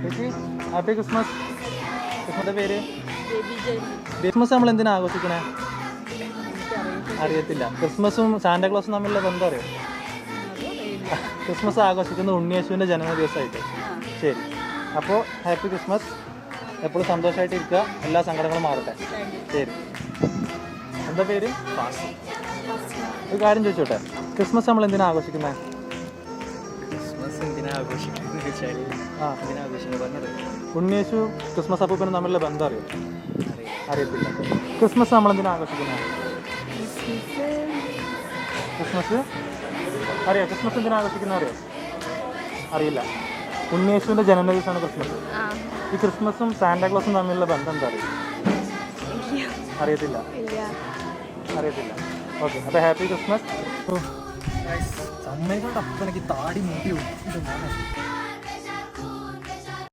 ചേച്ചി happy Christmas. ക്രിസ്മസിൻ്റെ പേര്? ക്രിസ്മസ് നമ്മൾ എന്തിനാ ആഘോഷിക്കണേ? അറിയത്തില്ല. ക്രിസ്മസും സാന്റാക്ലോസും തമ്മിലുള്ള ബന്ധം അറിയോ? ക്രിസ്മസ് ആഘോഷിക്കുന്നത് ഉണ്ണിയേശുവിൻ്റെ ജന്മദിവസമായിട്ട്. ശരി, അപ്പോൾ ഹാപ്പി ക്രിസ്മസ്. എപ്പോഴും സന്തോഷമായിട്ടിരിക്കുക, എല്ലാ സങ്കടങ്ങളും മാറട്ടെ. ശരി. എന്താ പേര്? ഒരു കാര്യം ചോദിച്ചോട്ടെ, ക്രിസ്മസ് നമ്മൾ എന്തിനാ ആഘോഷിക്കുന്നത്? ഉണ്ണിയേശു ക്രിസ്മസ് അപ്പൂപ്പനും തമ്മിലുള്ള ബന്ധം അറിയോ? അറിയത്തില്ല. ക്രിസ്മസ് നമ്മൾ എന്തിനാ ആഘോഷിക്കുന്നത്? ക്രിസ്മസ് അറിയോ? ക്രിസ്മസ് എന്തിനാ ആഘോഷിക്കുന്നത് അറിയോ? അറിയില്ല. ഉണ്ണിയേശുവിൻ്റെ ജന്മദിവസമാണ് ക്രിസ്മസ്. ഈ ക്രിസ്മസും സാന്റാക്ലോസും തമ്മിലുള്ള ബന്ധം എന്താ അറിയോ? അറിയത്തില്ല. അറിയത്തില്ല. ഓക്കെ, അപ്പോൾ ഹാപ്പി ക്രിസ്മസ്. സമയം കൊണ്ട് അപ്പം എനിക്ക് താടി മൂട്ടി